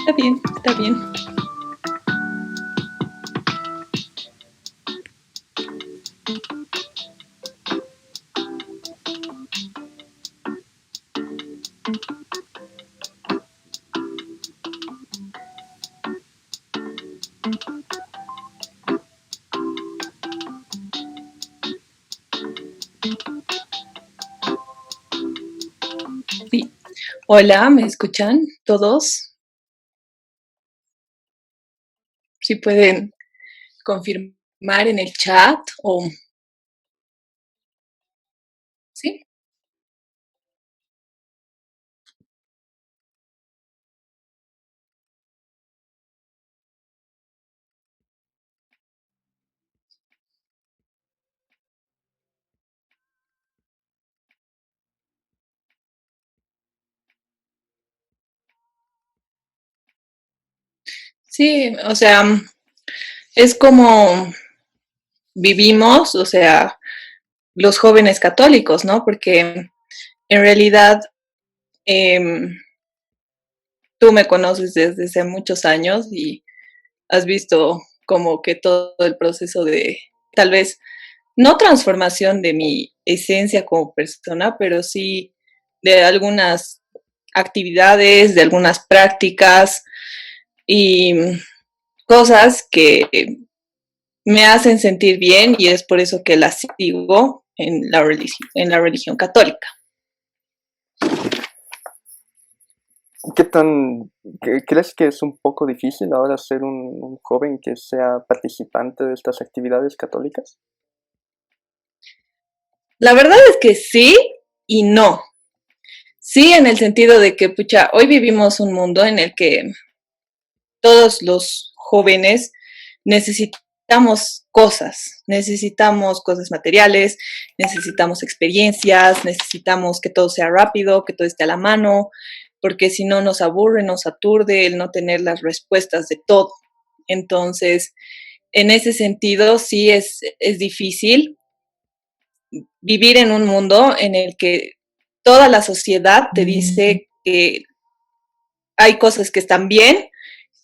Está bien, está bien. Sí. Hola, ¿me escuchan todos? Si pueden confirmar en el chat o sí. Sí, o sea, es como vivimos, o sea, los jóvenes católicos, ¿no? Porque en realidad em, tú me conoces desde hace muchos años y has visto como que todo el proceso de, tal vez, no transformación de mi esencia como persona, pero sí de algunas actividades, de algunas prácticas y cosas que me hacen sentir bien y es por eso que las sigo en la religión católica. ¿Qué tan, crees que es un poco difícil ahora ser un joven que sea participante de estas actividades católicas? La verdad es que sí y no. Sí, en el sentido de que, pucha, hoy vivimos un mundo en el que todos los jóvenes necesitamos cosas materiales, necesitamos experiencias, necesitamos que todo sea rápido, que todo esté a la mano, porque si no nos aburre, nos aturde el no tener las respuestas de todo. Entonces, en ese sentido, sí es difícil vivir en un mundo en el que toda la sociedad te dice que hay cosas que están bien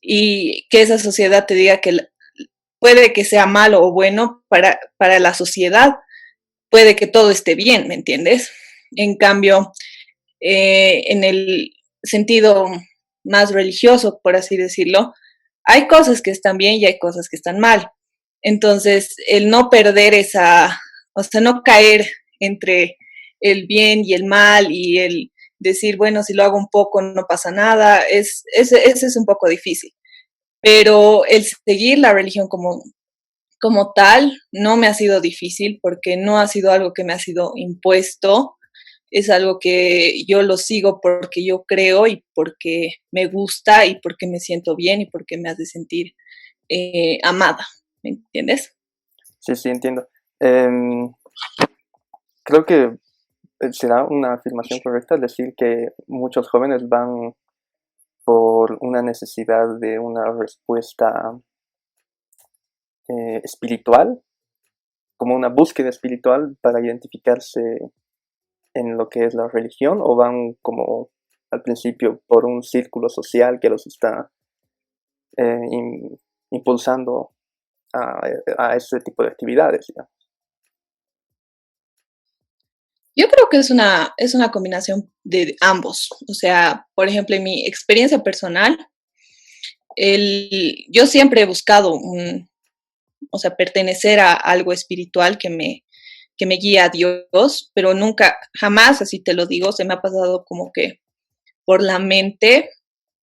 y que esa sociedad te diga que puede que sea malo o bueno para la sociedad, puede que todo esté bien, ¿me entiendes? En cambio, en el sentido más religioso, por así decirlo, hay cosas que están bien y hay cosas que están mal. Entonces, el no perder esa, o sea, no caer entre el bien y el mal y el decir, bueno, si lo hago un poco no pasa nada, ese es un poco difícil. Pero el seguir la religión como tal no me ha sido difícil porque no ha sido algo que me ha sido impuesto, es algo que yo lo sigo porque yo creo y porque me gusta y porque me siento bien y porque me hace sentir amada, ¿me entiendes? Sí, sí, entiendo. Em, Creo que será una afirmación correcta decir que muchos jóvenes van por una necesidad de una respuesta espiritual, como una búsqueda espiritual para identificarse en lo que es la religión, o van como al principio por un círculo social que los está impulsando a ese tipo de actividades, ¿ya? Yo creo que es una combinación de ambos. O sea, por ejemplo, en mi experiencia personal, yo siempre he buscado o sea, pertenecer a algo espiritual que me guía a Dios, pero nunca, jamás, así te lo digo, se me ha pasado como que por la mente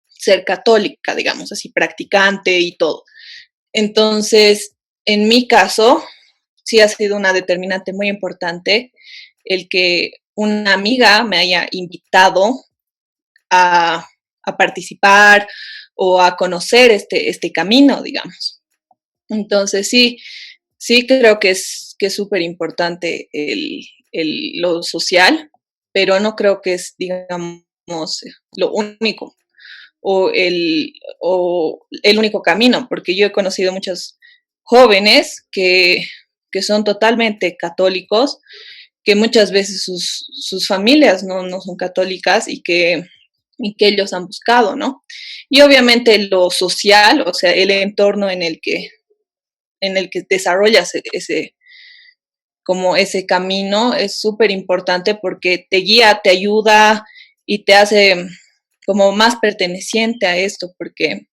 ser católica, digamos, así practicante y todo. Entonces, en mi caso, sí ha sido una determinante muy importante el que una amiga me haya invitado a participar o a conocer este camino, digamos. Entonces, sí creo que es súper importante lo social, pero no creo que es, digamos, lo único o el único camino, porque yo he conocido muchos jóvenes que son totalmente católicos, que muchas veces sus familias no son católicas y que ellos han buscado, ¿no? Y obviamente lo social, o sea, el entorno en el que desarrollas como ese camino es súper importante porque te guía, te ayuda y te hace como más perteneciente a esto, porque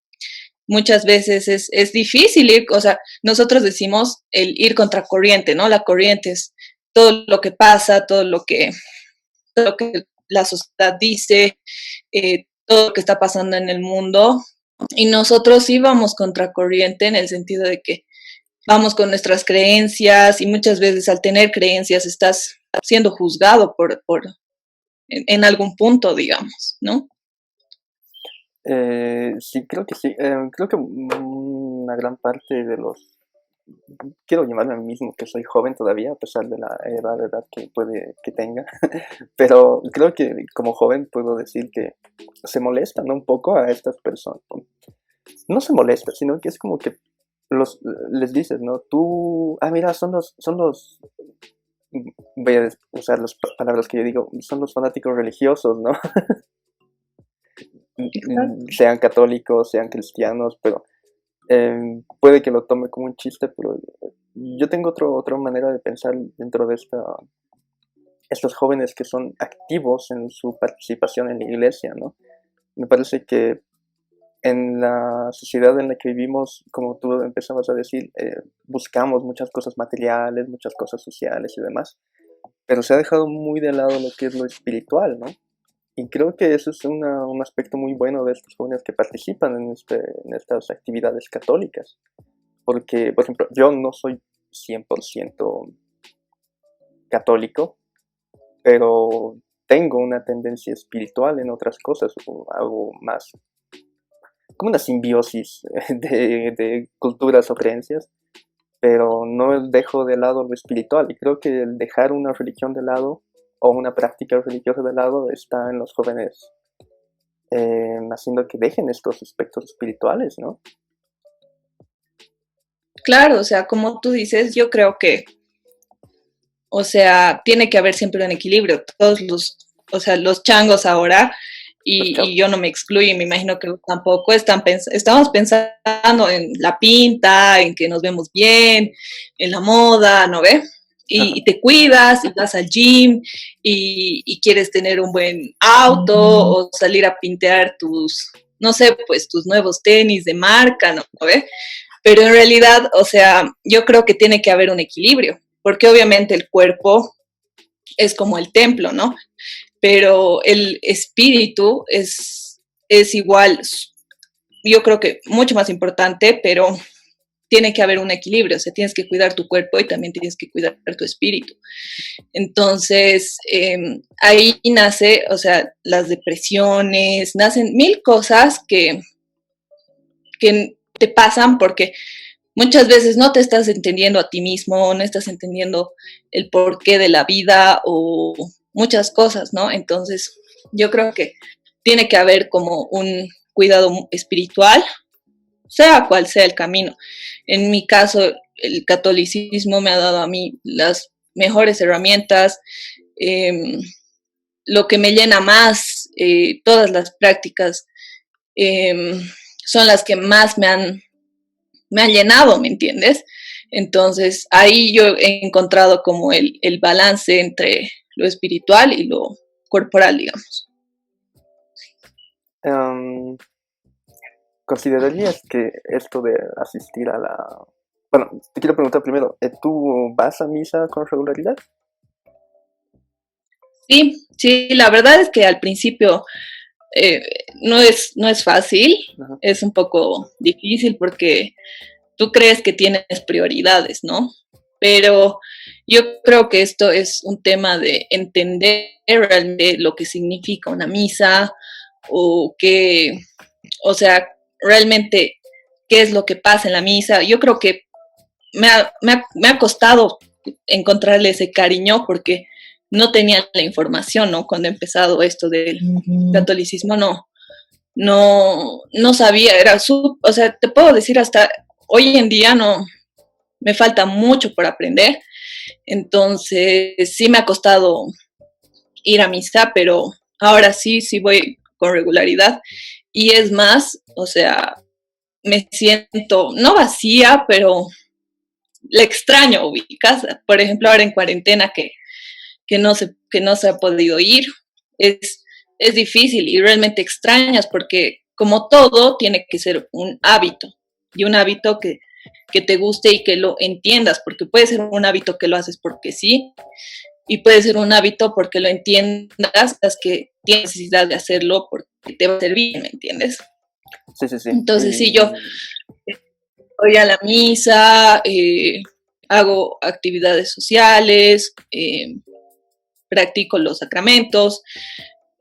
muchas veces es difícil ir, o sea, nosotros decimos el ir contra corriente, ¿no? La corriente es todo lo que pasa, todo lo que la sociedad dice, todo lo que está pasando en el mundo. Y nosotros sí vamos contra corriente en el sentido de que vamos con nuestras creencias y muchas veces al tener creencias estás siendo juzgado en algún punto, digamos, ¿no? Sí, creo que sí. Creo que una gran parte de los... Quiero llamarme a mí mismo que soy joven todavía, a pesar de la edad que puede que tenga. Pero creo que como joven puedo decir que se molestan, ¿no? Un poco a estas personas. No se molesta, sino que es como que les dices, ¿no? Tú, mira, voy a usar las palabras que yo digo, son los fanáticos religiosos, ¿no? Exacto. Sean católicos, sean cristianos, pero puede que lo tome como un chiste, pero yo tengo otra manera de pensar dentro de estos jóvenes que son activos en su participación en la iglesia, ¿no? Me parece que en la sociedad en la que vivimos, como tú empezabas a decir, buscamos muchas cosas materiales, muchas cosas sociales y demás, pero se ha dejado muy de lado lo que es lo espiritual, ¿no? Y creo que eso es un aspecto muy bueno de estos jóvenes que participan en estas actividades católicas. Porque, por ejemplo, yo no soy 100% católico, pero tengo una tendencia espiritual en otras cosas, o algo más, como una simbiosis de culturas o creencias, pero no dejo de lado lo espiritual. Y creo que el dejar una religión de lado o una práctica religiosa de lado está en los jóvenes haciendo que dejen estos aspectos espirituales, ¿no? Claro, o sea, como tú dices, yo creo que, o sea, tiene que haber siempre un equilibrio. O sea, los changos ahora, Los y yo no me excluyo, y me imagino que tampoco estamos pensando en la pinta, en que nos vemos bien, en la moda, ¿no ve? Ajá. Y te cuidas, y vas al gym, y quieres tener un buen auto, o salir a pintar no sé, pues tus nuevos tenis de marca, ¿no ve? Pero en realidad, o sea, yo creo que tiene que haber un equilibrio, porque obviamente el cuerpo es como el templo, ¿no? Pero el espíritu es igual, yo creo que mucho más importante, pero tiene que haber un equilibrio, o sea, tienes que cuidar tu cuerpo y también tienes que cuidar tu espíritu. Entonces, ahí nace, o sea, las depresiones, nacen mil cosas que te pasan porque muchas veces no te estás entendiendo a ti mismo, no estás entendiendo el porqué de la vida o muchas cosas, ¿no? Entonces, yo creo que tiene que haber como un cuidado espiritual, sea cual sea el camino. En mi caso, el catolicismo me ha dado a mí las mejores herramientas, eh, lo que me llena más, todas las prácticas eh, son las que más me han llenado, ¿me entiendes? Entonces ahí yo he encontrado como el balance entre lo espiritual y lo corporal, digamos. Em, ¿Considerarías que esto de asistir a la... Bueno, te quiero preguntar primero, ¿tú vas a misa con regularidad? Sí, sí, la verdad es que al principio eh, no es fácil, Ajá. es un poco difícil porque tú crees que tienes prioridades, ¿no? Pero yo creo que esto es un tema de entender realmente lo que significa una misa o qué, o sea, realmente qué es lo que pasa en la misa. Yo creo que me ha costado encontrarle ese cariño porque no tenía la información, ¿no? Cuando he empezado esto del catolicismo, no sabía, o sea, te puedo decir hasta hoy en día no, me falta mucho por aprender, entonces sí me ha costado ir a misa, pero ahora sí, sí voy con regularidad y es más, o sea, me siento no vacía, pero le extraño ubicas, por ejemplo, ahora en cuarentena que no se ha podido ir, es difícil y realmente extrañas porque como todo tiene que ser un hábito y un hábito que te guste y que lo entiendas, porque puede ser un hábito que lo haces porque sí y puede ser un hábito porque lo entiendas, es que tienes necesidad de hacerlo porque te va a servir, ¿me entiendes? Sí, sí, sí. Entonces, sí, yo voy a la misa, hago actividades sociales, practico los sacramentos,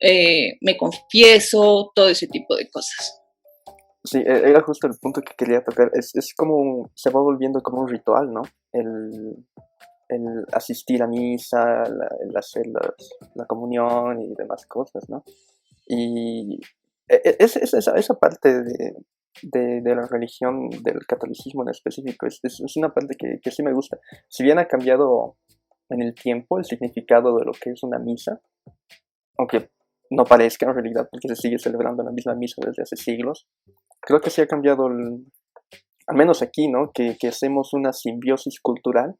me confieso, todo ese tipo de cosas. Sí, era justo el punto que quería tocar. Es como, se va volviendo como un ritual, ¿no? El asistir a misa, el hacer la comunión y demás cosas, ¿no? Y esa parte de la religión, del catolicismo en específico, es una parte que sí me gusta. Si bien ha cambiado en el tiempo el significado de lo que es una misa, aunque no parezca en realidad porque se sigue celebrando la misma misa desde hace siglos, creo que sí ha cambiado, al menos aquí, ¿no? Que hacemos una simbiosis cultural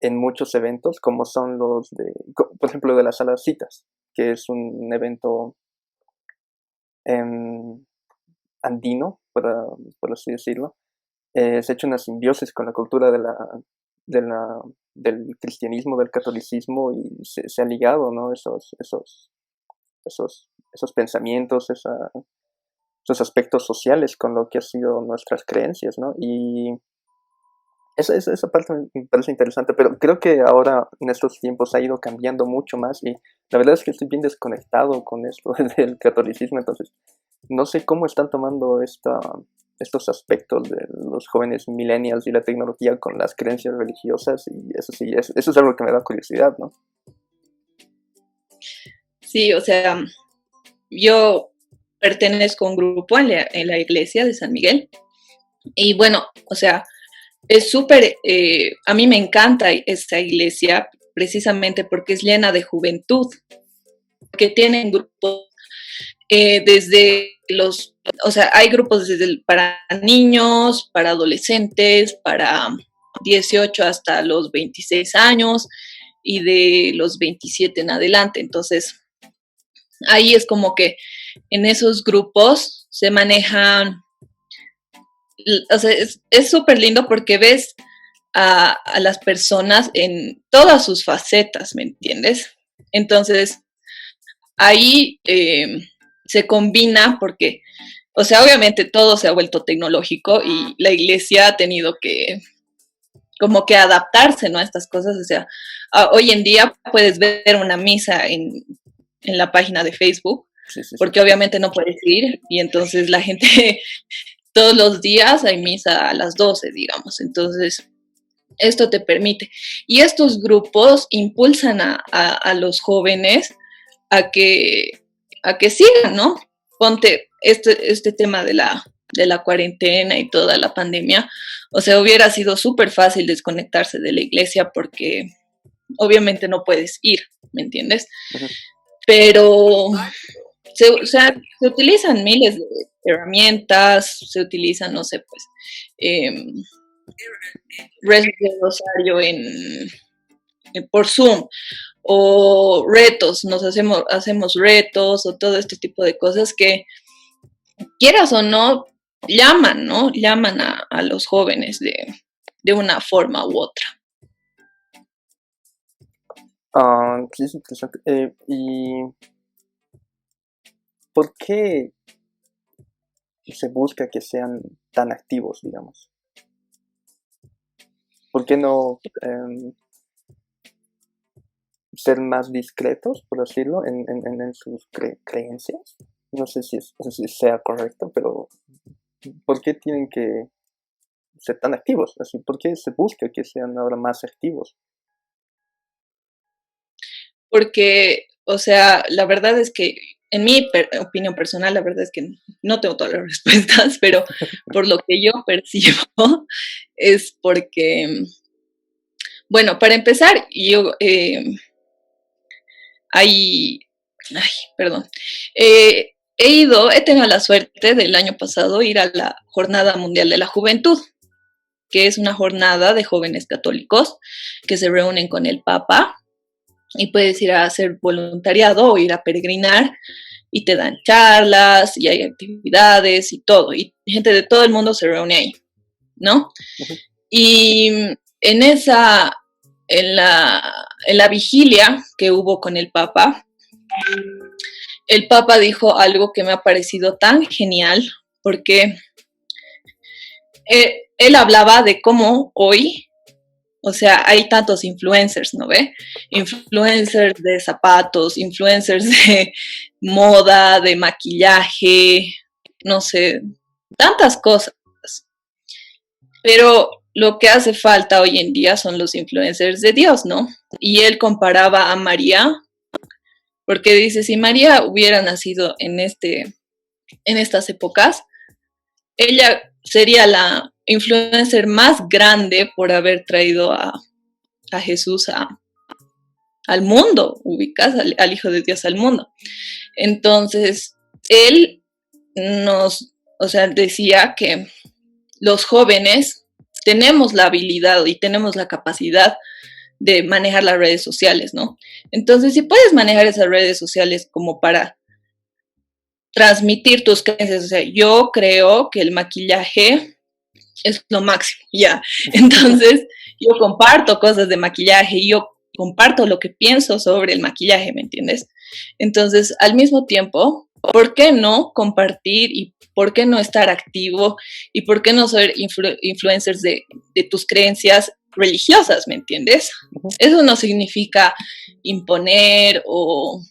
en muchos eventos, como son por ejemplo, de las salas citas, que es un evento andino, por así decirlo. Se ha hecho una simbiosis con la cultura del cristianismo, del catolicismo, y se ha ligado, ¿no? Esos pensamientos, esos aspectos sociales con lo que han sido nuestras creencias, ¿no? Y esa parte me parece interesante, pero creo que ahora en estos tiempos ha ido cambiando mucho más y la verdad es que estoy bien desconectado con esto del catolicismo, entonces no sé cómo están tomando estos aspectos de los jóvenes millennials y la tecnología con las creencias religiosas y eso sí, eso es algo que me da curiosidad, ¿no? Sí, o sea, yo pertenezco a un grupo en la iglesia de San Miguel y bueno, o sea, es súper, a mí me encanta esta iglesia precisamente porque es llena de juventud, que tienen grupos desde o sea, hay grupos para niños, para adolescentes, para 18 hasta los 26 años y de los 27 en adelante. Entonces, ahí es como que en esos grupos se manejan, o sea, es súper lindo porque ves a las personas en todas sus facetas, ¿me entiendes? Entonces, ahí se combina porque, o sea, obviamente todo se ha vuelto tecnológico y la iglesia ha tenido que como que adaptarse, ¿no? A estas cosas, o sea, hoy en día puedes ver una misa en la página de Facebook, Sí, sí, sí. porque obviamente no puedes ir y entonces la gente todos los días hay misa a las 12, digamos, entonces esto te permite. Y estos grupos impulsan a los jóvenes a que, a que sigan, ¿no? Ponte este tema de la cuarentena y toda la pandemia, o sea, hubiera sido súper fácil desconectarse de la iglesia porque obviamente no puedes ir, ¿me entiendes? Ujú. Pero o sea, se utilizan miles de herramientas, se utilizan, no sé, pues, eh, redes de rosario por Zoom, o retos, hacemos retos, o todo este tipo de cosas que, quieras o no, llaman, ¿no? Llaman a los jóvenes de una forma u otra. Sí, es interesante. ¿Y por qué se busca que sean tan activos, digamos? ¿Por qué no ser más discretos, por decirlo, en sus creencias? No sé si sea correcto, pero ¿por qué tienen que ser tan activos? Así, ¿por qué se busca que sean ahora más activos? Porque, o sea, la verdad es que, en mi opinión personal, la verdad es que no tengo todas las respuestas, pero por lo que yo percibo, es porque, bueno, para empezar, yo hay, ay, perdón, he tenido la suerte del año pasado ir a la Jornada Mundial de la Juventud, que es una jornada de jóvenes católicos que se reúnen con el Papa y puedes ir a hacer voluntariado o ir a peregrinar y te dan charlas y hay actividades y todo, y gente de todo el mundo se reúne ahí, ¿no? Ujú. Y en esa, en la vigilia que hubo con el Papa dijo algo que me ha parecido tan genial, porque él hablaba de cómo hoy, o sea, hay tantos influencers, ¿no ve? Influencers de zapatos, influencers de moda, de maquillaje, no sé, tantas cosas. Pero lo que hace falta hoy en día son los influencers de Dios, ¿no? Y él comparaba a María, porque dice, si María hubiera nacido en estas épocas, ella sería la influencer más grande por haber traído a Jesús al mundo, ubicas al Hijo de Dios al mundo. Entonces, él o sea, decía que los jóvenes tenemos la habilidad y tenemos la capacidad de manejar las redes sociales, ¿no? Entonces, si puedes manejar esas redes sociales como para transmitir tus creencias, o sea, yo creo que el maquillaje es lo máximo, ya. Entonces, yo comparto cosas de maquillaje y yo comparto lo que pienso sobre el maquillaje, ¿me entiendes? Entonces, al mismo tiempo, ¿por qué no compartir y por qué no estar activo y por qué no ser influencers de tus creencias religiosas, ¿me entiendes? Ujú. Eso no significa imponer o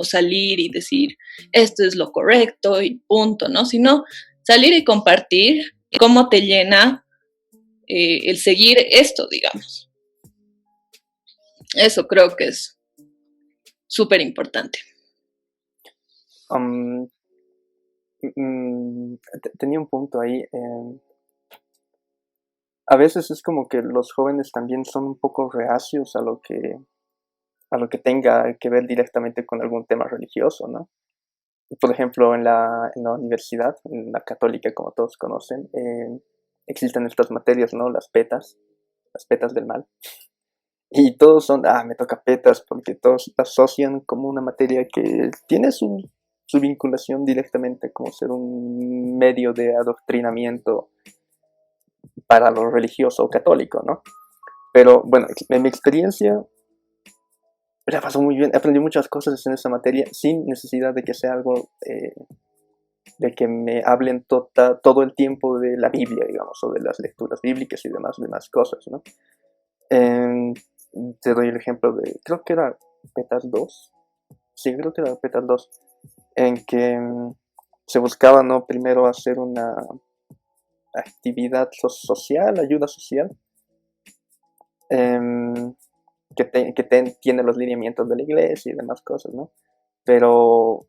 salir y decir esto es lo correcto y punto, ¿no? Sino salir y compartir cómo te llena el seguir esto, digamos. Eso creo que es súper importante. Um, Tenía un punto ahí. A veces es como que los jóvenes también son un poco reacios a lo que tenga que ver directamente con algún tema religioso, ¿no? Por ejemplo, en la universidad, en la católica, como todos conocen, existen estas materias, ¿no? Las petas del mal. Y todos son, me toca petas, porque todos la asocian como una materia que tiene su vinculación directamente como ser un medio de adoctrinamiento para lo religioso católico, ¿no? Pero bueno, en mi experiencia la pasó muy bien, aprendí muchas cosas en esta materia sin necesidad de que sea algo, de que me hablen todo el tiempo de la Biblia, digamos, o de las lecturas bíblicas y demás cosas, ¿no? Eh, Te doy el ejemplo de, creo que era Petas 2, sí, creo que era Petas 2, en que se buscaba, ¿no? Primero hacer una actividad social, ayuda social, em, tiene los lineamientos de la iglesia y demás cosas, ¿no? Pero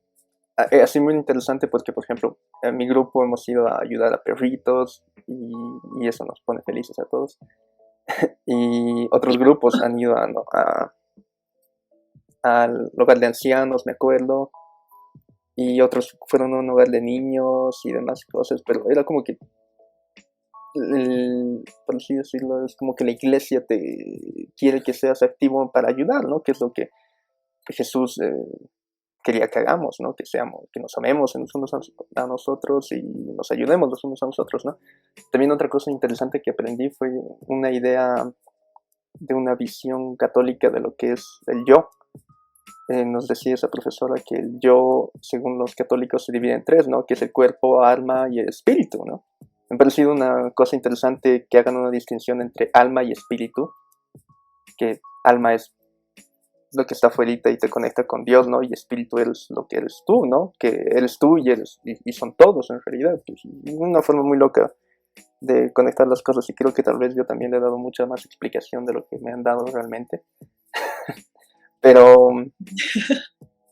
es así muy interesante porque, por ejemplo, en mi grupo hemos ido a ayudar a perritos y eso nos pone felices a todos. Y otros grupos han ido al hogar de ancianos, me acuerdo, y otros fueron a un hogar de niños y demás cosas, pero era como que, por así decirlo, es como que la iglesia te quiere que seas activo para ayudar, ¿no? Que es lo que Jesús quería que hagamos, ¿no? Que nos amemos los unos a nosotros y nos ayudemos los unos a nosotros, ¿no? También otra cosa interesante que aprendí fue una idea de una visión católica de lo que es el yo. Nos decía esa profesora que el yo, según los católicos, se divide en tres, ¿no? Que es el cuerpo, alma y el espíritu, ¿no? Me ha parecido una cosa interesante que hagan una distinción entre alma y espíritu, que alma es lo que está afuera y te conecta con Dios, ¿no? Y espíritu es lo que eres tú, ¿no? Que eres tú y son todos en realidad. Pues, una forma muy loca de conectar las cosas y creo que tal vez yo también le he dado mucha más explicación de lo que me han dado realmente. Pero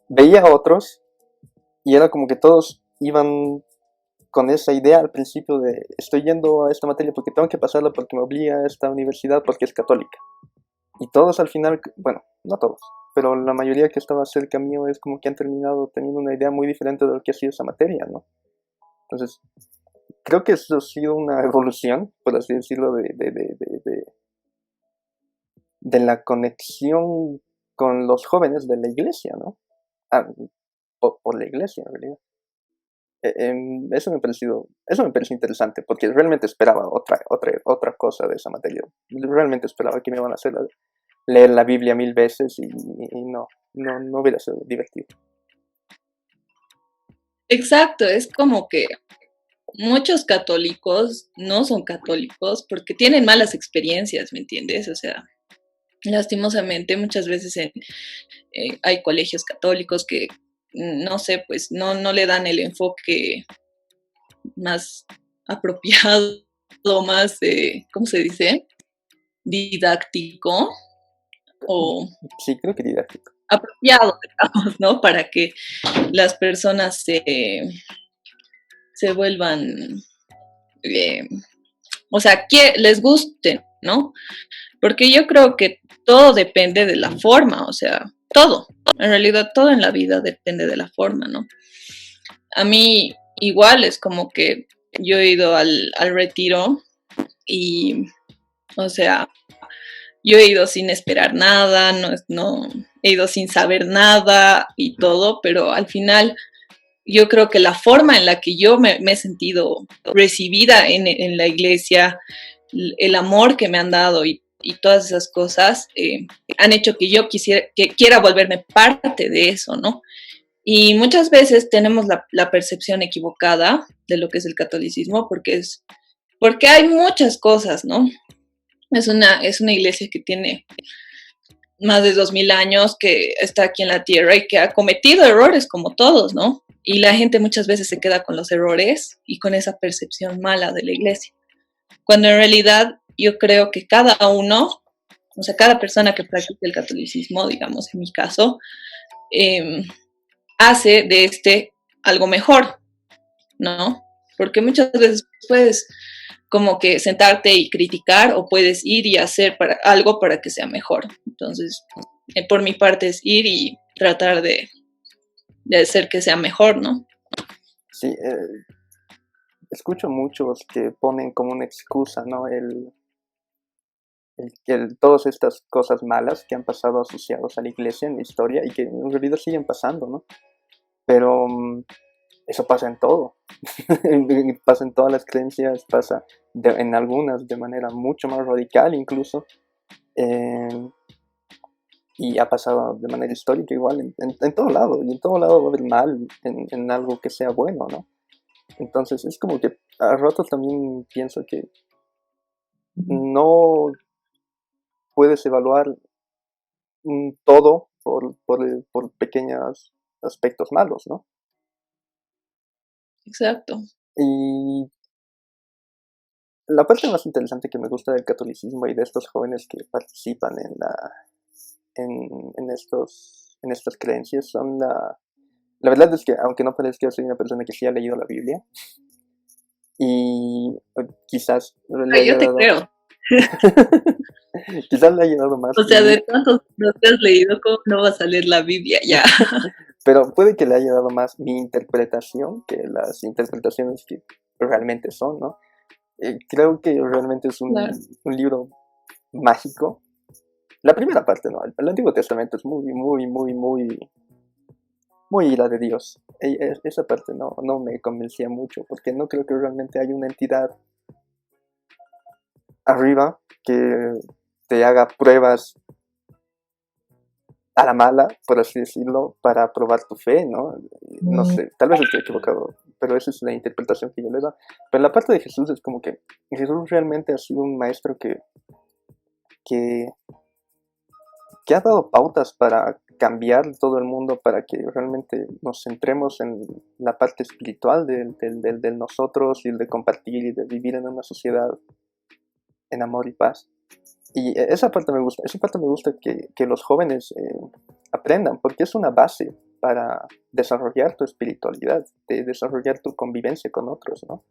veía a otros y era como que todos iban con esa idea al principio de estoy yendo a esta materia porque tengo que pasarla porque me obliga a esta universidad porque es católica. Y todos al final, bueno, no todos, pero la mayoría que estaba cerca mío es como que han terminado teniendo una idea muy diferente de lo que ha sido esa materia, ¿no? Entonces, creo que eso ha sido una evolución, por así decirlo, de la conexión con los jóvenes de la iglesia, ¿no? Ah, por la iglesia, en realidad. Eso me pareció interesante, porque realmente esperaba otra cosa de esa materia. Realmente esperaba que me iban a hacer leer la Biblia 1000 veces y no hubiera sido divertido. Exacto, es como que muchos católicos no son católicos porque tienen malas experiencias, ¿me entiendes? O sea, lastimosamente muchas veces hay colegios católicos que, no sé, pues no le dan el enfoque más apropiado, más, ¿cómo se dice? Didáctico o Sí, creo que didáctico. apropiado, digamos, ¿no? Para que las personas se vuelvan, eh, o sea, que les gusten, ¿no? Porque yo creo que todo depende de la forma, o sea, todo. En realidad todo en la vida depende de la forma, ¿no? A mí igual es como que yo he ido al retiro y, o sea, yo he ido sin esperar nada, no, he ido sin saber nada y todo, pero al final yo creo que la forma en la que yo me he sentido recibida en la iglesia, el amor que me han dado y todas esas cosas han hecho que yo quiera volverme parte de eso, ¿no? Y muchas veces tenemos la percepción equivocada de lo que es el catolicismo porque hay muchas cosas, ¿no? Es una iglesia que tiene más de 2000 años, que está aquí en la tierra y que ha cometido errores como todos, ¿no? Y la gente muchas veces se queda con los errores y con esa percepción mala de la iglesia. Cuando en realidad yo creo que cada uno, o sea, cada persona que practica el catolicismo, digamos en mi caso, eh, hace de algo mejor, ¿no? Porque muchas veces puedes como que sentarte y criticar o puedes ir y hacer algo para que sea mejor. Entonces, por mi parte es ir y tratar de hacer que sea mejor, ¿no? Sí, escucho muchos que ponen como una excusa, ¿no? Todas estas cosas malas que han pasado asociados a la iglesia en la historia y que en realidad siguen pasando, ¿no? Pero eso pasa en todo. Pasa en todas las creencias, pasa en algunas de manera mucho más radical incluso. Eh, y ha pasado de manera histórica igual en todo lado, y en todo lado va a haber mal en algo que sea bueno, ¿no? Entonces es como que a ratos también pienso que no puedes evaluar todo por pequeños aspectos malos, ¿no? Exacto. Y la parte más interesante que me gusta del catolicismo y de estos jóvenes que participan en estas creencias son la verdad es que, aunque no parezca, soy una persona que sí ha leído la Biblia y quizás le Ay, haya yo te dado, creo. quizás le haya dado más O sea, de tantos libros que has leído, ¿cómo no va a salir la Biblia ya? pero puede que le haya dado más mi interpretación que las interpretaciones que realmente son, ¿no? Creo que realmente es Claro. un libro mágico. La primera parte, ¿no? El Antiguo Testamento es muy, muy, muy, muy, muy ira de Dios. Esa parte no me convencía mucho, porque no creo que realmente haya una entidad arriba que te haga pruebas a la mala, por así decirlo, para probar tu fe, ¿no? No sé, tal vez estoy equivocado, pero esa es la interpretación que yo le doy. Pero la parte de Jesús es como que Jesús realmente ha sido un maestro que, que ha dado pautas para cambiar todo el mundo, para que realmente nos centremos en la parte espiritual del nosotros y el de compartir y de vivir en una sociedad en amor y paz. Y esa parte me gusta que los jóvenes aprendan, porque es una base para desarrollar tu espiritualidad, de desarrollar tu convivencia con otros, ¿no?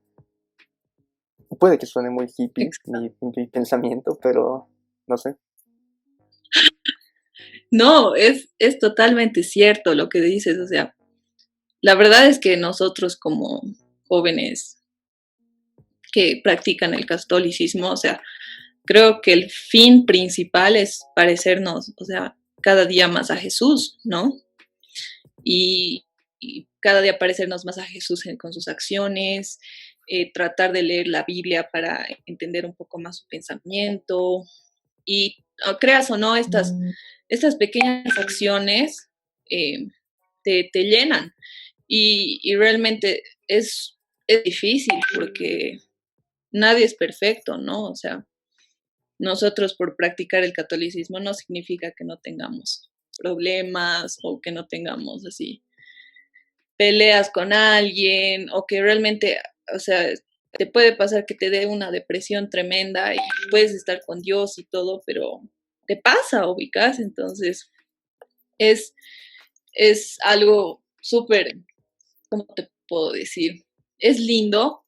Puede que suene muy hippie mi pensamiento, pero no sé. No, es totalmente cierto lo que dices. O sea, la verdad es que nosotros como jóvenes que practican el catolicismo, o sea, creo que el fin principal es parecernos, o sea, cada día más a Jesús, ¿no? Y cada día parecernos más a Jesús con sus acciones, tratar de leer la Biblia para entender un poco más su pensamiento. Y creas o no, estas pequeñas acciones eh, te llenan. Y realmente es difícil porque nadie es perfecto, ¿no? O sea, nosotros por practicar el catolicismo no significa que no tengamos problemas o que no tengamos así peleas con alguien o que realmente, o sea, te puede pasar que te dé una depresión tremenda y puedes estar con Dios y todo, pero te pasa, ubicas, entonces es, es algo súper, ¿cómo te puedo decir? Es lindo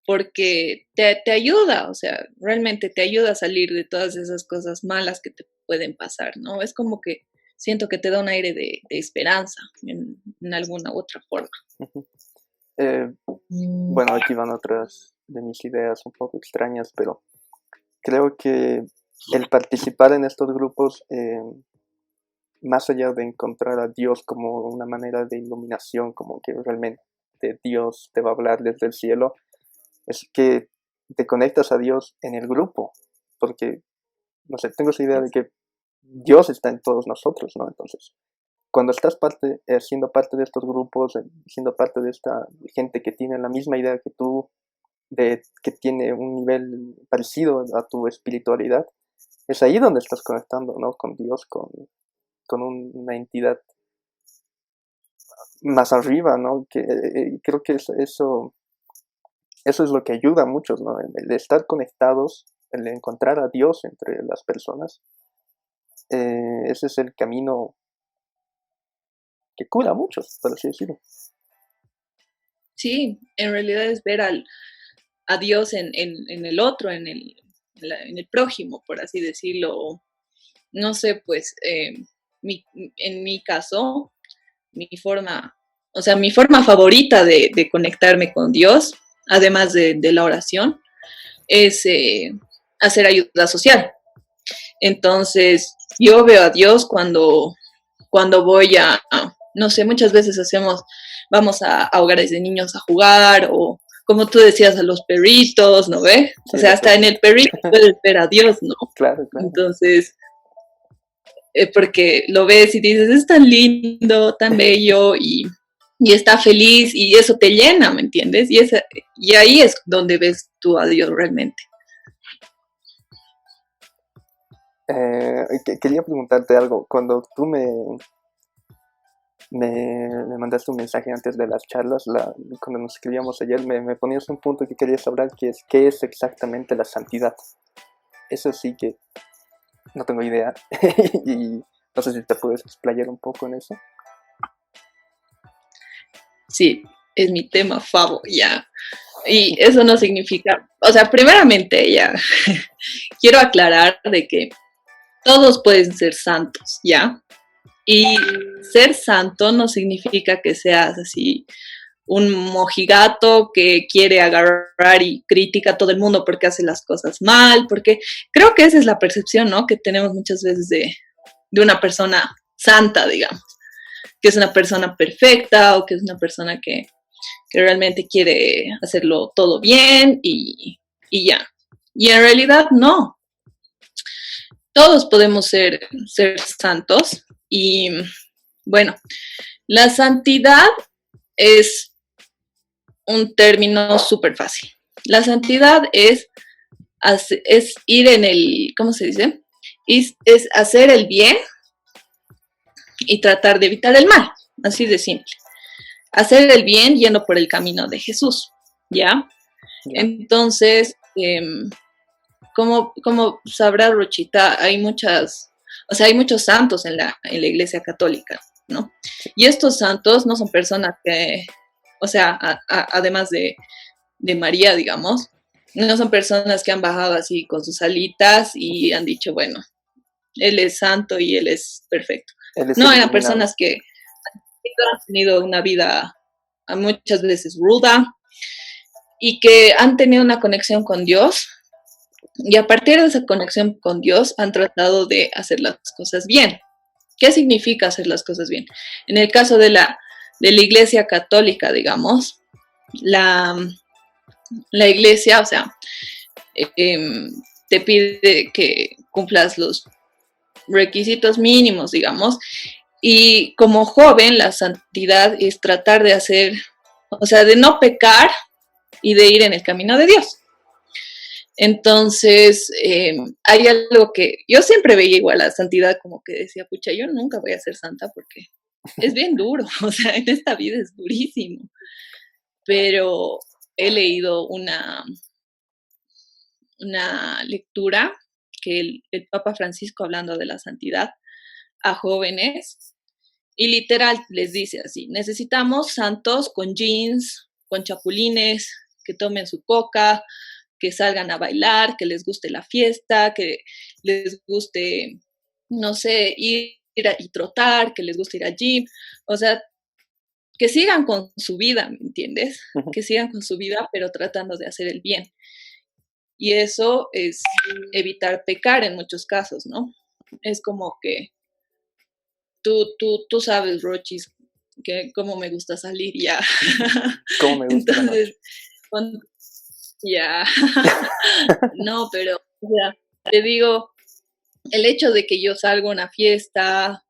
porque te ayuda, o sea, realmente te ayuda a salir de todas esas cosas malas que te pueden pasar, ¿no? Es como que siento que te da un aire de esperanza en alguna u otra forma. Eh, bueno, aquí van otras de mis ideas un poco extrañas, pero creo que el participar en estos grupos, más allá de encontrar a Dios como una manera de iluminación, como que realmente Dios te va a hablar desde el cielo, es que te conectas a Dios en el grupo, porque, no sé, tengo esa idea de que Dios está en todos nosotros, ¿no? Entonces, cuando estás siendo parte de estos grupos, siendo parte de esta gente que tiene la misma idea que tú, que tiene un nivel parecido a tu espiritualidad, es ahí donde estás conectando, ¿no? Con Dios, con una entidad más arriba, ¿no? Que creo que eso es lo que ayuda a muchos, ¿no? El estar conectados, el encontrar a Dios entre las personas. Ese es el camino que cura a muchos, por así decirlo. Sí, en realidad es ver a Dios en el otro, en el prójimo, por así decirlo. No sé, pues en mi caso, mi forma, o sea, mi forma favorita de conectarme con Dios, además de la oración, es hacer ayuda social. Entonces, yo veo a Dios cuando voy no sé, muchas veces vamos a hogares de niños a jugar como tú decías, a los perritos, ¿no ve? O Sí, sea, hasta en el perrito puedes ver a Dios, ¿no? claro, claro. Entonces, porque lo ves y dices, es tan lindo, tan bello y está feliz y eso te llena, ¿me entiendes? Y ahí es donde ves tú a Dios realmente. Quería preguntarte algo. Cuando tú me mandaste un mensaje antes de las charlas, cuando nos escribíamos ayer, me ponías un punto que querías hablar, que es qué es exactamente la santidad. Eso sí que no tengo idea. Y no sé si te puedes explayar un poco en eso. Sí, es mi tema favo, ya. Y eso no significa, o sea, primeramente ya, quiero aclarar de que todos pueden ser santos, ¿ya? Y ser santo no significa que seas así un mojigato que quiere agarrar y critica a todo el mundo porque hace las cosas mal, porque creo que esa es la percepción, ¿no? Que tenemos muchas veces de una persona santa, digamos, que es una persona perfecta o que es una persona que realmente quiere hacerlo todo bien y ya. Y en realidad no, todos podemos ser santos y bueno, la santidad es un término súper fácil. La santidad es ir en el, ¿cómo se dice? Es hacer el bien y tratar de evitar el mal, así de simple. Hacer el bien yendo por el camino de Jesús, ¿ya? ¿Ya? Entonces, como sabrá Rochita, o sea, hay muchos santos en la Iglesia Católica, ¿no? Sí. Y estos santos no son personas que, o sea, además de María, digamos, no son personas que han bajado así con sus alitas y han dicho, bueno, él es santo y él es perfecto. Él es No, el eran iluminado. personas que han tenido una vida muchas veces ruda y que han tenido una conexión con Dios y a partir de esa conexión con Dios han tratado de hacer las cosas bien. ¿Qué significa hacer las cosas bien? En el caso de la Iglesia Católica, digamos, la, la Iglesia, o sea, eh, te pide que cumplas los requisitos mínimos, digamos, y como joven la santidad es tratar de hacer, o sea, de no pecar y de ir en el camino de Dios. Entonces, hay algo que yo siempre veía igual a la santidad, como que decía, pucha, yo nunca voy a ser santa porque es bien duro, o sea, en esta vida es durísimo, pero he leído una lectura que el Papa Francisco hablando de la santidad a jóvenes y literal les dice así, necesitamos santos con jeans, con chapulines, que tomen su coca, que salgan a bailar, que les guste la fiesta, que les guste, no sé, ir y trotar, que les guste ir al gym, o sea, que sigan con su vida, ¿me entiendes? Uh-huh. Que sigan con su vida, pero tratando de hacer el bien. Y eso es evitar pecar en muchos casos, ¿no? Es como que tú sabes, Rochis, que cómo me gusta salir ya. ¿Cómo me gusta la noche? Entonces, ya, no, pero ya, te digo, el hecho de que yo salga a una fiesta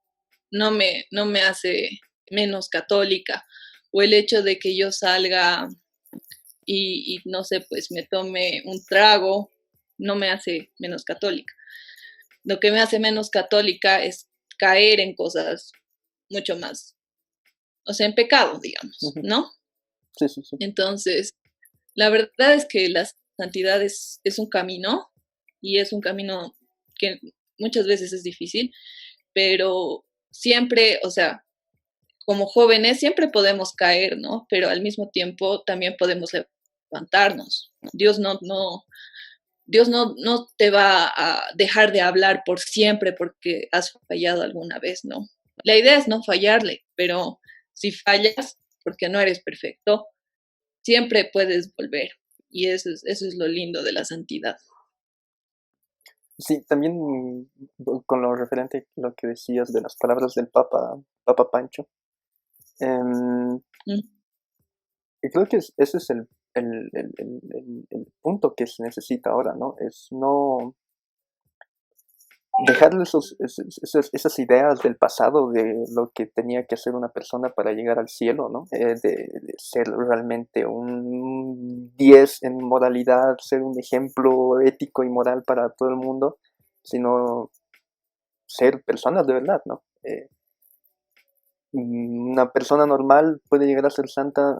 no me hace menos católica, o el hecho de que yo salga y no sé, pues me tome un trago, no me hace menos católica. Lo que me hace menos católica es caer en cosas mucho más, o sea, en pecado, digamos, Uh-huh. ¿no? Sí, sí, sí. Entonces, la verdad es que la santidad es un camino y es un camino que muchas veces es difícil, pero siempre, o sea, como jóvenes siempre podemos caer, ¿no? Pero al mismo tiempo también podemos levantarnos. Dios no te va a dejar de hablar por siempre porque has fallado alguna vez, ¿no? La idea es no fallarle, pero si fallas, porque no eres perfecto, siempre puedes volver. Y eso es lo lindo de la santidad. Sí, también con lo referente a lo que decías de las palabras del Papa Pancho, em, Mm. y creo que ese es el punto que se necesita ahora, ¿no? Es no dejarle esas ideas del pasado de lo que tenía que hacer una persona para llegar al cielo, ¿no? De ser realmente un 10 en moralidad, ser un ejemplo ético y moral para todo el mundo, sino ser personas de verdad, ¿no? Una persona normal puede llegar a ser santa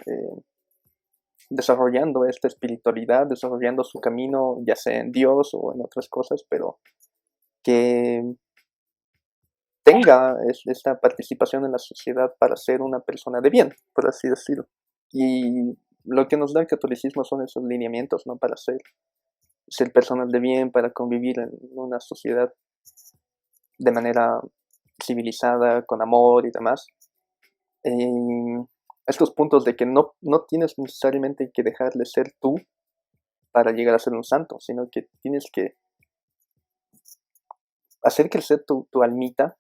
desarrollando esta espiritualidad, desarrollando su camino, ya sea en Dios o en otras cosas, pero que tenga esta participación en la sociedad para ser una persona de bien, por así decirlo. Y lo que nos da el catolicismo son esos lineamientos, ¿no? Para ser personas de bien, para convivir en una sociedad de manera civilizada, con amor y demás. Estos puntos de que no tienes necesariamente que dejar de ser tú para llegar a ser un santo, sino que tienes que hacer crecer tu almita,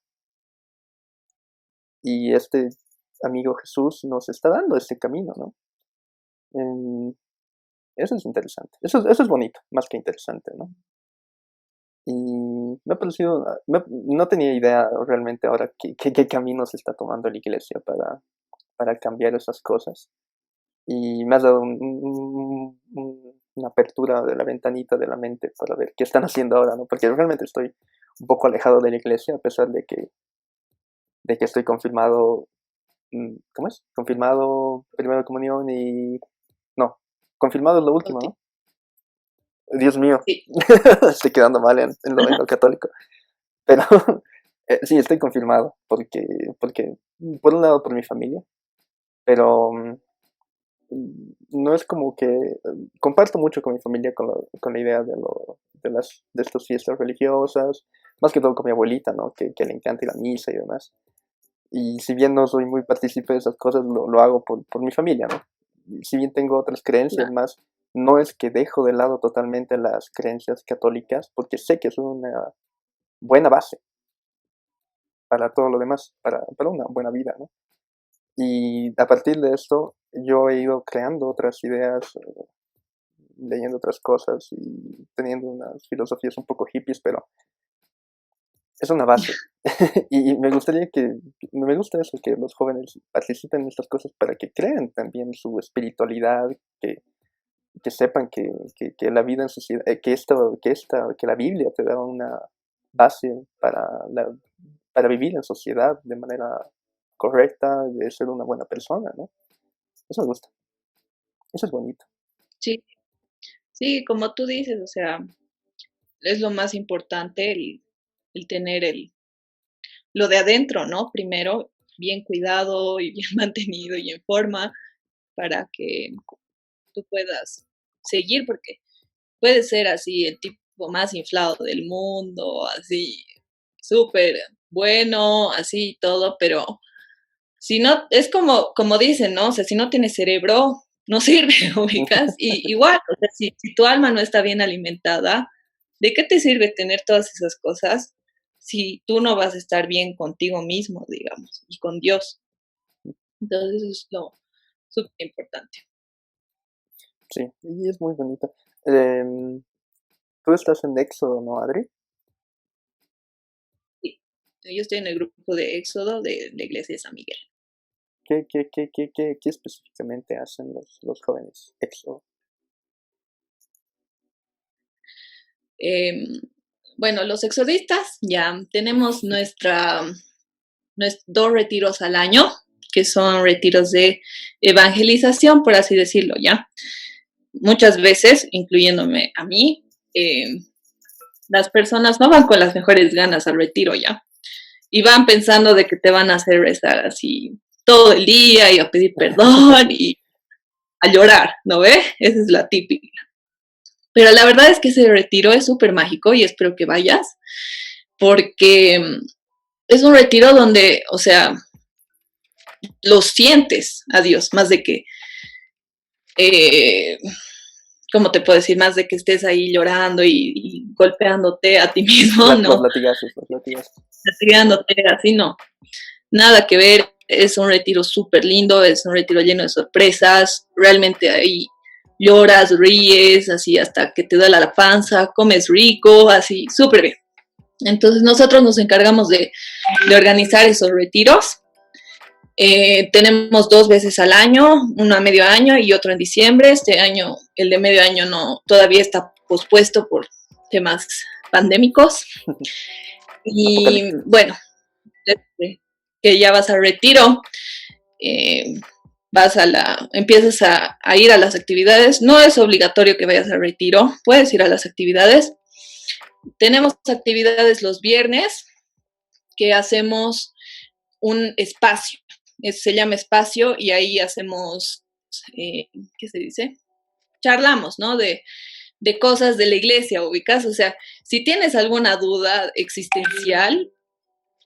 y este amigo Jesús nos está dando este camino, ¿no? Eso es interesante, eso es bonito, más que interesante, ¿no? Y me ha parecido, no tenía idea realmente ahora qué camino se está tomando la iglesia para cambiar esas cosas, y me has dado una apertura de la ventanita de la mente para ver qué están haciendo ahora, ¿no? Porque realmente estoy un poco alejado de la iglesia, a pesar de que estoy confirmado. ¿Cómo es? Confirmado, primera comunión y... No, confirmado es lo último, ¿no? Dios mío, Sí. estoy quedando mal en lo católico. Pero sí, estoy confirmado, porque por un lado por mi familia, pero no es como que... comparto mucho con mi familia con la idea de estas fiestas religiosas, más que todo con mi abuelita, ¿no? Que le encanta ir a misa y demás. Y si bien no soy muy partícipe de esas cosas, lo hago por mi familia, ¿no? Y si bien tengo otras creencias más, no es que dejo de lado totalmente las creencias católicas, porque sé que es una buena base para todo lo demás, para una buena vida, ¿no? Y a partir de esto, yo he ido creando otras ideas, leyendo otras cosas y teniendo unas filosofías un poco hippies, pero es una base. Y me gusta eso, que los jóvenes participen en estas cosas para que crean también su espiritualidad, que sepan que la vida en sociedad, que la Biblia te da una base para vivir en sociedad de manera correcta, de ser una buena persona, ¿no? Eso me gusta, eso es bonito. Sí, sí, como tú dices, o sea, es lo más importante el tener lo de adentro, ¿no? Primero, bien cuidado y bien mantenido y en forma para que tú puedas seguir, porque puede ser así el tipo más inflado del mundo, así súper bueno, así todo, pero si no, es como dicen, ¿no? O sea, si no tienes cerebro, no sirve, ubicas. Y igual, o sea, si tu alma no está bien alimentada, ¿de qué te sirve tener todas esas cosas si tú no vas a estar bien contigo mismo, digamos, y con Dios? Entonces, eso es lo súper importante. Sí, y es muy bonito. Tú estás en Éxodo, ¿no, Adri? Sí. Yo estoy en el grupo de Éxodo de la iglesia de San Miguel. ¿Qué específicamente hacen los jóvenes Éxodo? Eh, bueno, los exodistas ya tenemos dos retiros al año, que son retiros de evangelización, por así decirlo, ¿ya? Muchas veces, incluyéndome a mí, las personas no van con las mejores ganas al retiro, ¿ya? Y van pensando de que te van a hacer rezar así todo el día y a pedir perdón y a llorar, ¿no ve? Esa es la típica. Pero la verdad es que ese retiro es súper mágico y espero que vayas, porque es un retiro donde, o sea, lo sientes a Dios, más de que, eh, ¿cómo te puedo decir? Más de que estés ahí llorando y golpeándote a ti mismo, Los no, latigazos, los latigazos. castigándote, así no. Nada que ver, es un retiro súper lindo, es un retiro lleno de sorpresas, realmente hay lloras, ríes, así hasta que te duela la panza, comes rico, así, súper bien. Entonces nosotros nos encargamos de organizar esos retiros. Tenemos 2 veces al año, uno a medio año y otro en diciembre. Este año, el de medio año no, todavía está pospuesto por temas pandémicos. Y Apocalipsis. bueno, desde que ya vas al retiro, eh, empiezas a ir a las actividades. No es obligatorio que vayas al retiro, puedes ir a las actividades. Tenemos actividades los viernes que hacemos un espacio, se llama espacio y ahí hacemos, ¿qué se dice? Charlamos, ¿no? De cosas de la iglesia, ubicas, o sea, si tienes alguna duda existencial,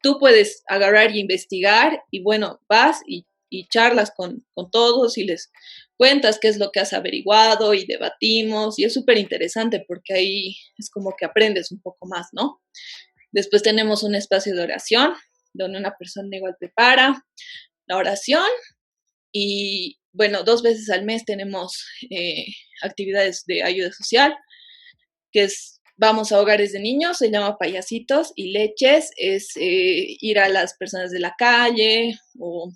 tú puedes agarrar y investigar y bueno, vas y charlas con todos y les cuentas qué es lo que has averiguado y debatimos y es súper interesante porque ahí es como que aprendes un poco más, ¿no? Después tenemos un espacio de oración donde una persona igual prepara la oración y bueno, 2 veces al mes tenemos actividades de ayuda social, que es vamos a hogares de niños, se llama Payasitos y Leches, es ir a las personas de la calle o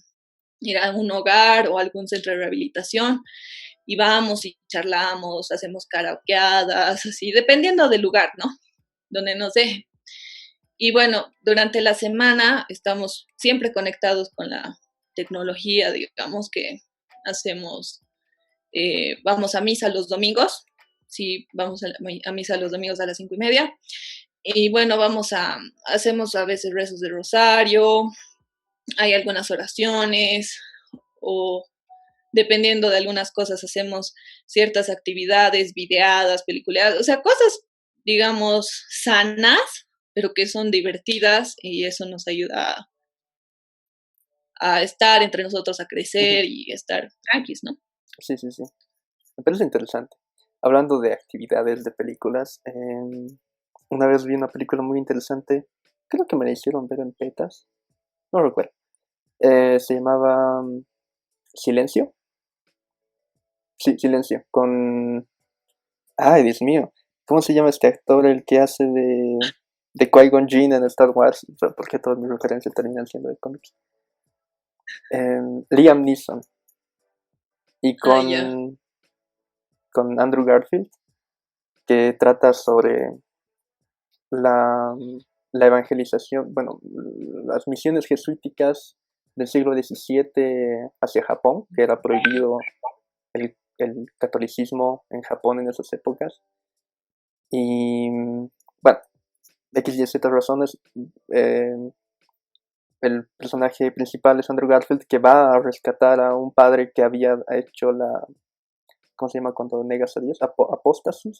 ir a un hogar o algún centro de rehabilitación y vamos y charlamos, hacemos karaokeadas, así, dependiendo del lugar, ¿no? Donde nos dejen. Y bueno, durante la semana estamos siempre conectados con la tecnología, digamos que hacemos, vamos a misa los domingos, sí, vamos a misa los domingos a las 5:30. Y bueno, hacemos a veces rezos de rosario, hay algunas oraciones o dependiendo de algunas cosas hacemos ciertas actividades, videadas, peliculeadas, o sea, cosas, digamos, sanas, pero que son divertidas y eso nos ayuda a estar entre nosotros, a Ujú. crecer y estar tranquilos, ¿no? Sí, sí, sí. Me parece interesante. Hablando de actividades de películas, una vez vi una película muy interesante, creo que me la hicieron ver en Petas, no recuerdo. Se llamaba Silencio. Sí, Silencio, con... Ay, Dios mío, ¿cómo se llama este actor, el que hace de Qui-Gon Jinn en Star Wars? O sea, porque todas mis referencias terminan siendo de cómics. Liam Neeson y Ah, ya. con Andrew Garfield, que trata sobre la, la evangelización, bueno, las misiones jesuíticas del siglo XVII hacia Japón, que era prohibido el catolicismo en Japón en esas épocas. Y bueno, X y Z razones, eh, el personaje principal es Andrew Garfield, que va a rescatar a un padre que había hecho ¿cómo se llama cuando negas a Dios? Apóstasis,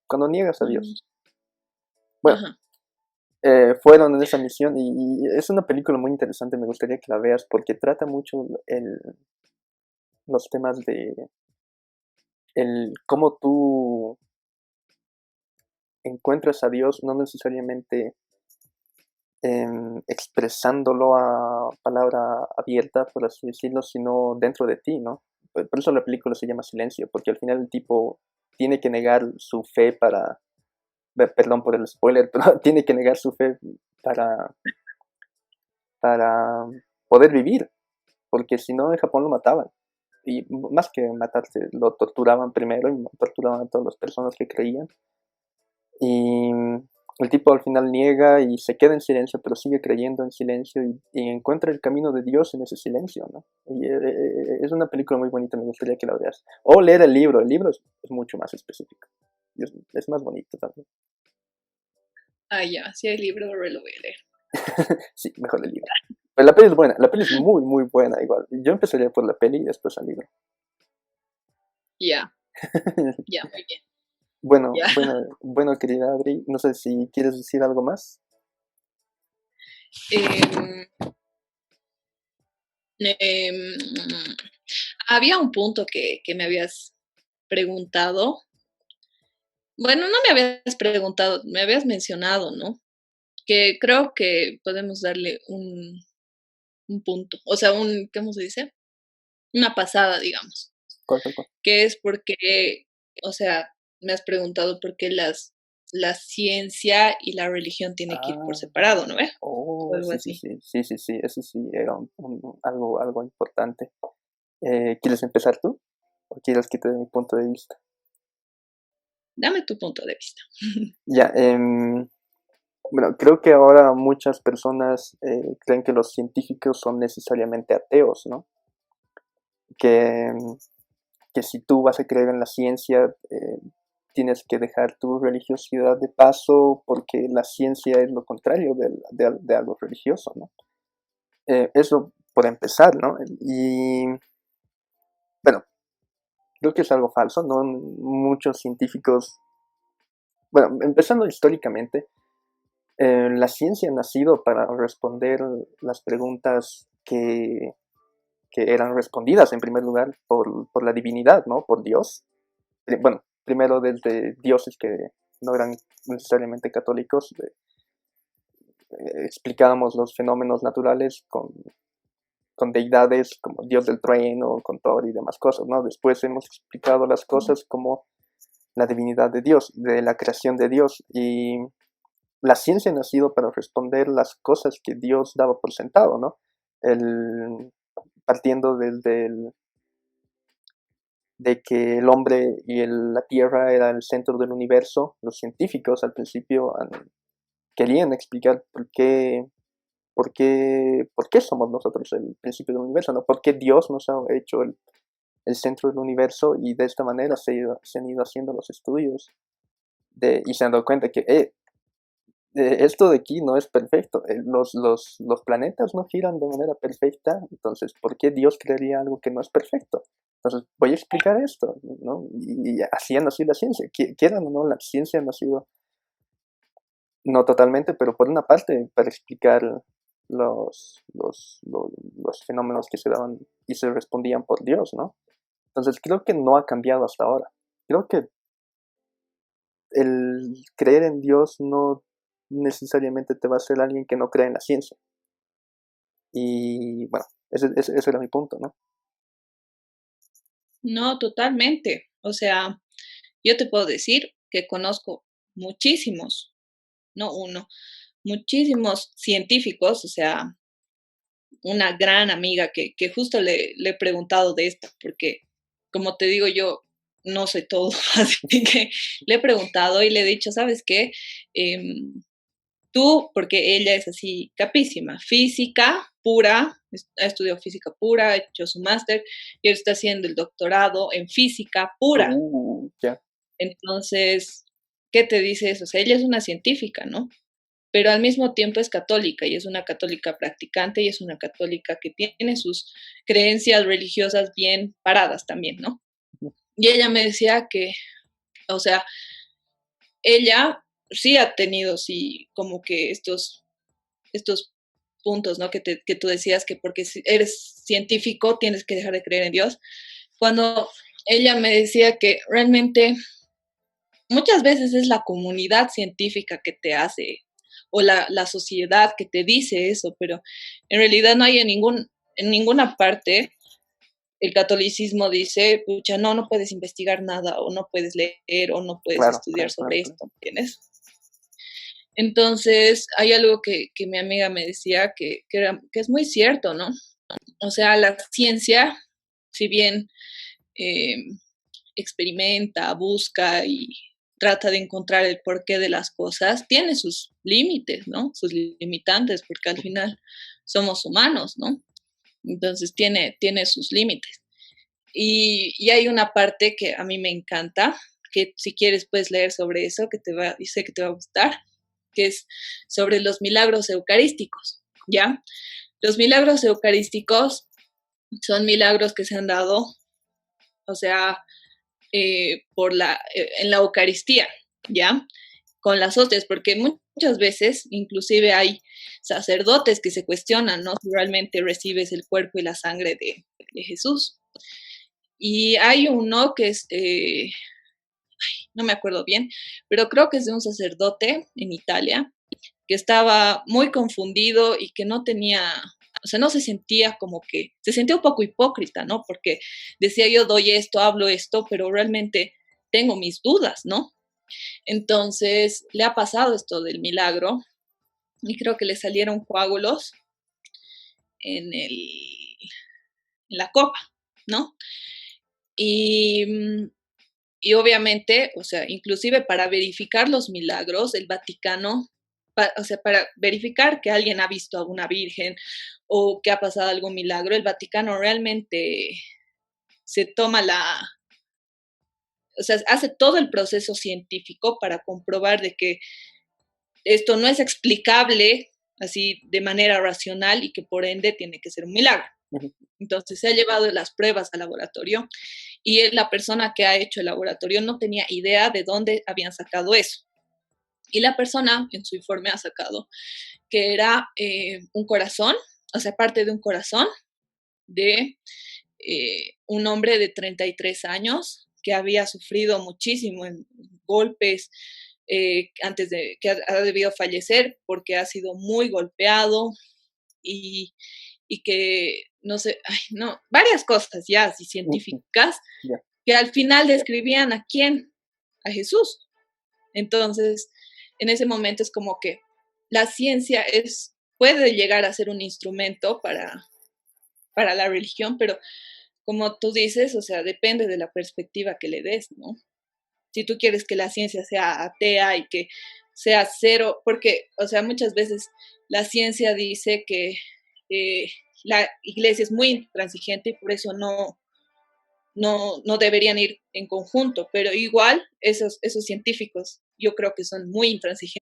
cuando niegas a Mm, Dios. Bueno, ajá. fueron en esa misión y es una película muy interesante, me gustaría que la veas porque trata mucho los temas de cómo tú encuentras a Dios, no necesariamente expresándolo a palabra abierta, por así decirlo, sino dentro de ti, ¿no? Por eso la película se llama Silencio, porque al final el tipo tiene que negar su fe perdón por el spoiler, pero tiene que negar su fe para, para poder vivir, porque si no en Japón lo mataban. Y más que matarse, lo torturaban primero y torturaban a todas las personas que creían. Y el tipo al final niega y se queda en silencio, pero sigue creyendo en silencio y encuentra el camino de Dios en ese silencio, ¿no? Y es una película muy bonita, me gustaría que la veas. O leer el libro es mucho más específico. Es más bonito también. Ah, ya, si hay libro, ahora lo voy a leer. Sí, mejor el libro. Pero la peli es buena, la peli es muy, muy buena igual. Yo empezaría por la peli y después al libro. Ya, ya, muy bien. Bueno, Ya. bueno, bueno, querida Adri, no sé si quieres decir algo más. Em, em, había un punto que me habías preguntado. Bueno, no me habías preguntado, me habías mencionado, ¿no? Que creo que podemos darle un punto, o sea, ¿cómo se dice? Una pasada, digamos. ¿Cuál? que es porque, o sea, me has preguntado por qué la ciencia y la religión tienen que ir por Ah, separado, ¿no ves? O oh, algo sí, sí, así. sí, sí, sí, sí, eso sí era algo importante. ¿Quieres empezar tú? ¿O quieres que te dé mi punto de vista? Dame tu punto de vista. Ya, bueno, creo que ahora muchas personas creen que los científicos son necesariamente ateos, ¿no? Que, que si tú vas a creer en la ciencia, tienes que dejar tu religiosidad de paso porque la ciencia es lo contrario de algo religioso, ¿no? Eso por empezar, ¿no? Y bueno, creo que es algo falso, ¿no? Muchos científicos, bueno, empezando históricamente, la ciencia ha nacido para responder las preguntas que eran respondidas en primer lugar por la divinidad, ¿no? Por Dios. Bueno, primero desde dioses que no eran necesariamente católicos, explicábamos los fenómenos naturales con deidades como Dios del trueno, con Thor y demás cosas, ¿no? Después hemos explicado las cosas como la divinidad de Dios, de la creación de Dios, y la ciencia ha nacido para responder las cosas que Dios daba por sentado, ¿no? Partiendo de que el hombre y la Tierra era el centro del universo, los científicos al principio querían explicar por qué somos nosotros el principio del universo, ¿no? ¿Por qué Dios nos ha hecho el centro del universo? Y de esta manera se han ido haciendo los estudios y se han dado cuenta que esto de aquí no es perfecto. Los planetas no giran de manera perfecta, entonces, ¿por qué Dios crearía algo que no es perfecto? Entonces, voy a explicar esto, ¿no? Y así ha nacido la ciencia. Quieran o no, la ciencia ha nacido, no totalmente, pero por una parte, para explicar los fenómenos que se daban y se respondían por Dios, ¿no? Entonces, creo que no ha cambiado hasta ahora. Creo que el creer en Dios no necesariamente te va a hacer alguien que no cree en la ciencia. Y bueno, ese era mi punto, ¿no? No, totalmente. O sea, yo te puedo decir que conozco muchísimos, no uno, muchísimos científicos, o sea, una gran amiga que justo le he preguntado de esto, porque como te digo yo, no sé todo, así que le he preguntado y le he dicho, ¿sabes qué? Tú, porque ella es así capísima, física pura, ha estudiado física pura, ha hecho su máster y ahora está haciendo el doctorado en física pura. Ya. Entonces, ¿qué te dice eso? O sea, ella es una científica, ¿no? Pero al mismo tiempo es católica y es una católica practicante y es una católica que tiene sus creencias religiosas bien paradas también, ¿no? Y ella me decía que, o sea, ella sí ha tenido, sí, como que estos puntos, ¿no? Que tú decías que porque eres científico tienes que dejar de creer en Dios. Cuando ella me decía que realmente muchas veces es la comunidad científica que te hace o la sociedad que te dice eso, pero en realidad no hay en ninguna parte el catolicismo dice, pucha, no, no puedes investigar nada o no puedes leer o no puedes Claro, estudiar claro, claro, sobre claro. esto, ¿entiendes? Entonces, hay algo que mi amiga me decía que es muy cierto, ¿no? O sea, la ciencia, si bien eh, experimenta, busca y trata de encontrar el porqué de las cosas, tiene sus límites, ¿no? Sus limitantes, porque al final somos humanos, ¿no? Entonces tiene sus límites. Y hay una parte que a mí me encanta, que si quieres puedes leer sobre eso, y sé que te va a gustar, que es sobre los milagros eucarísticos, ¿ya? Los milagros eucarísticos son milagros que se han dado, o sea, en la Eucaristía, ¿ya? Con las hostias, porque muchas veces inclusive hay sacerdotes que se cuestionan, ¿no? Si realmente recibes el cuerpo y la sangre de Jesús. Y hay uno que es, no me acuerdo bien, pero creo que es de un sacerdote en Italia que estaba muy confundido y que no tenía O sea, no se sentía como que, se sentía un poco hipócrita, ¿no? Porque decía yo doy esto, hablo esto, pero realmente tengo mis dudas, ¿no? Entonces le ha pasado esto del milagro y creo que le salieron coágulos en, el, en la copa, ¿no? Y, y obviamente, o sea, inclusive para verificar los milagros, el Vaticano, o sea, para verificar que alguien ha visto a una virgen o que ha pasado algún milagro, el Vaticano realmente se toma o sea, hace todo el proceso científico para comprobar de que esto no es explicable así de manera racional y que por ende tiene que ser un milagro. Entonces se ha llevado las pruebas al laboratorio y la persona que ha hecho el laboratorio no tenía idea de dónde habían sacado eso. Y la persona en su informe ha sacado que era un corazón, o sea, parte de un corazón de un hombre de 33 años que había sufrido muchísimo en golpes, antes de que ha debido fallecer porque ha sido muy golpeado y que, no sé, ay, no, varias cosas ya así científicas que al final describían a quién, a Jesús. Entonces, en ese momento es como que la ciencia puede llegar a ser un instrumento para la religión, pero como tú dices, o sea, depende de la perspectiva que le des, ¿no? Si tú quieres que la ciencia sea atea y que sea cero, porque, o sea, muchas veces la ciencia dice que la iglesia es muy intransigente y por eso no deberían ir en conjunto, pero igual esos científicos yo creo que son muy intransigentes.